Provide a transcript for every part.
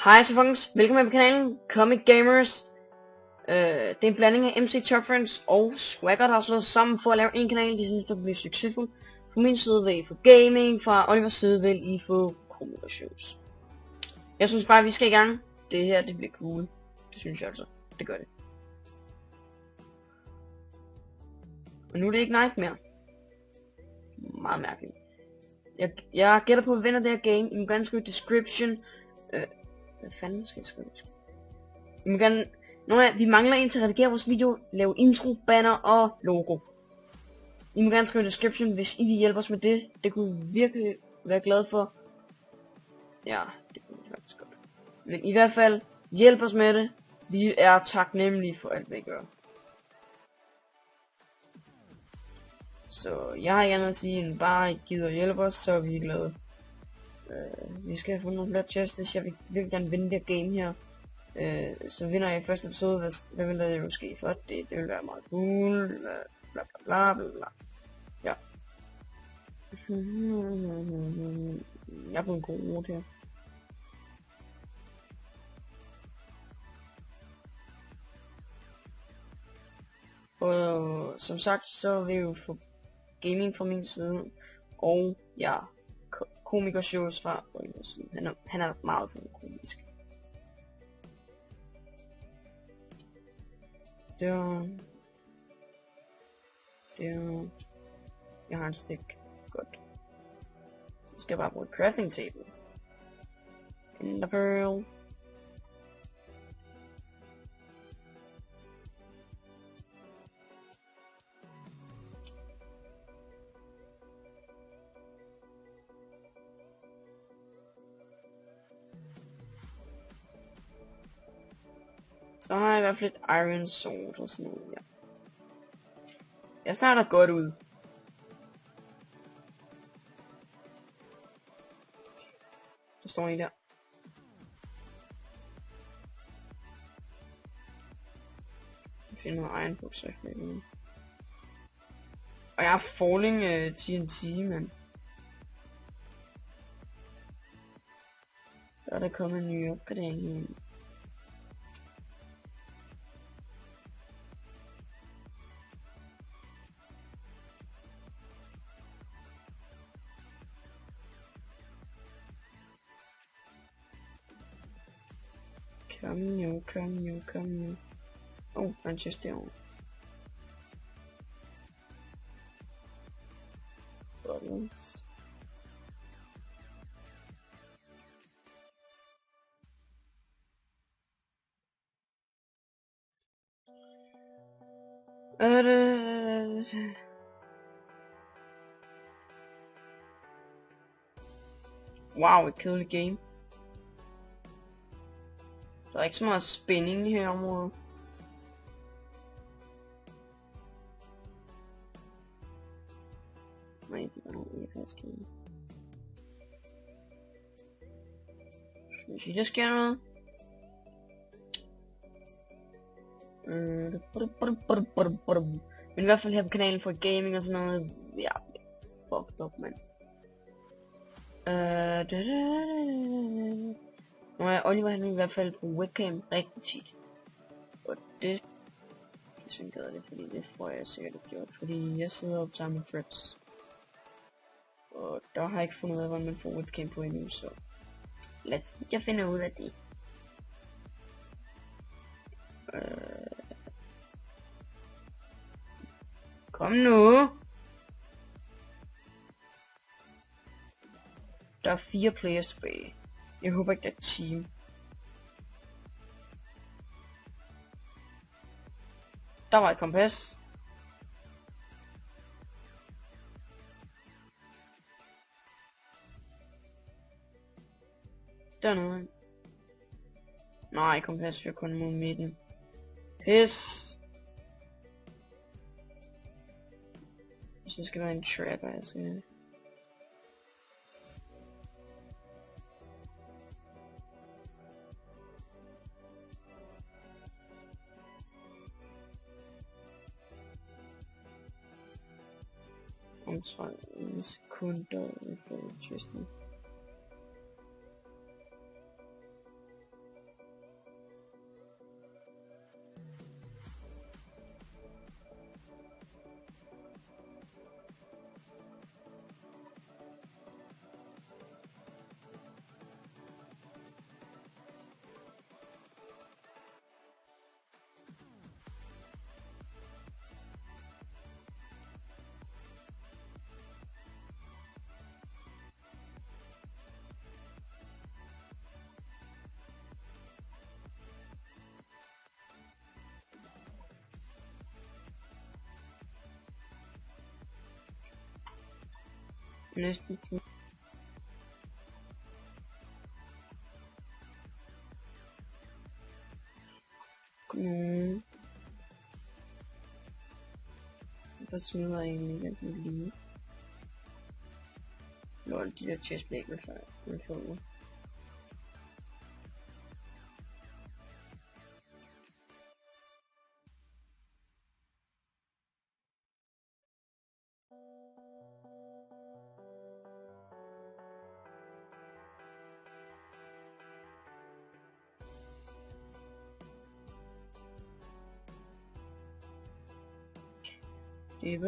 Hej så folkens, velkommen på kanalen Comic Gamers. Det er en blanding af MC Top Friends og Swagger, der har slået sammen for at lave en kanal, de synes, der bliver succesfuld. Fra min side vil I få gaming, fra Olivers side vil I få comic shows. Jeg synes bare, vi skal i gang. Det her, det bliver cool. Det synes jeg altså. Det gør det. Og nu er det ikke night mere. Meget mærkeligt. Jeg gætter på, at vi vinder det her game. I må gerne skrive description. Hvad fanden skal jeg skrive? I må gerne... vi mangler en til at redigere vores video, lave intro, banner og logo. I må gerne skrive description, hvis I vil hjælpe os med det. Det kunne vi virkelig være glad for. Ja, det kunne vi faktisk godt. Men i hvert fald, hjælp os med det. Vi er taknemmelige for alt, hvad I gør. Så jeg har ikke andet at sige, end bare I gider hjælpe os, så er vi glade. Vi skal have fundet nogle flere chests. Jeg vil virkelig gerne vinde det game her. Så vinder jeg i første episode. Hvad vil der jo ske for det? Det vil være meget cool. Bla bla bla bla bla. Ja. Jeg er på en god rute her. Og som sagt, så vil jeg jo få gaming fra min side. Og ja, komikershows fra Olivers side. Han er meget sådan komisk. Der. Jeg har en stik. Godt. Så skal jeg bare bruge et crafting table. Ender pearl. Så har jeg i hvert fald et iron sword og sådan noget, ja. Jeg starter godt ud. Der står en der. Jeg finder noget iron på, så jeg kan. Og jeg har falling TNT, mand. Så er der kommet en ny opgradering. Kom nu. Oh, han just derovre. Bottles. Wow, et kedeligt game. Der er ikke så meget spænding i her område. Nej, det var noget jeg faktisk ikke. Synes I, der sker noget? Men i hvert fald her på kanalen for gaming og sådan noget. Ja, fucked up, mand. Nu er Oliver han i hvert fald på webcam rigtig tit. Og det synes jeg det, fordi det får jeg sikkert ikke gjort. Fordi jeg sidder og optager med threads. Og der har jeg ikke fundet ud af, hvordan man får webcam på endnu, så lad jeg finde ud af det. Kom nu! Der er 4 players tilbage. Jeg håber ikke, det er et team. Der var et kompas. Der er noget. Nej, kompas vil kun mod midten. Pis. Så skal der en trap, altså. Om 30 sekunder efter chesten. Næsten. Hvad smider jeg egentlig den lige? Lol, de der chestplate med før. Det.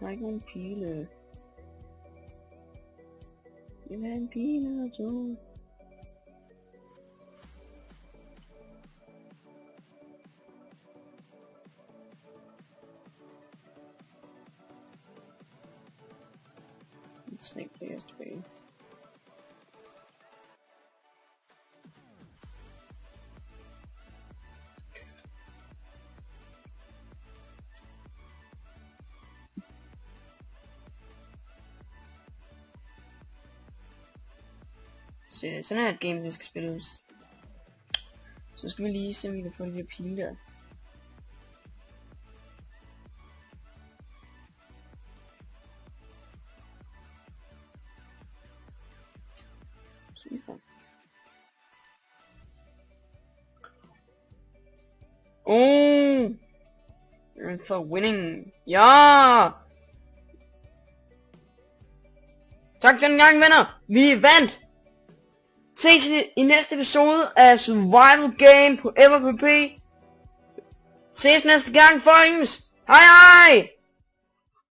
Jeg har ikke nogen pile. Jeg vil have en pile eller to. Tre players tilbage. Så sådan er et game, der skal spilles. Så skal vi lige se, om vi kan få de her pile der. For winning. Ja! Tak for den gang, venner. Vi vandt. Ses i næste episode af Survival Game på EverPP. Ses næste gang, folkens. Hej hej!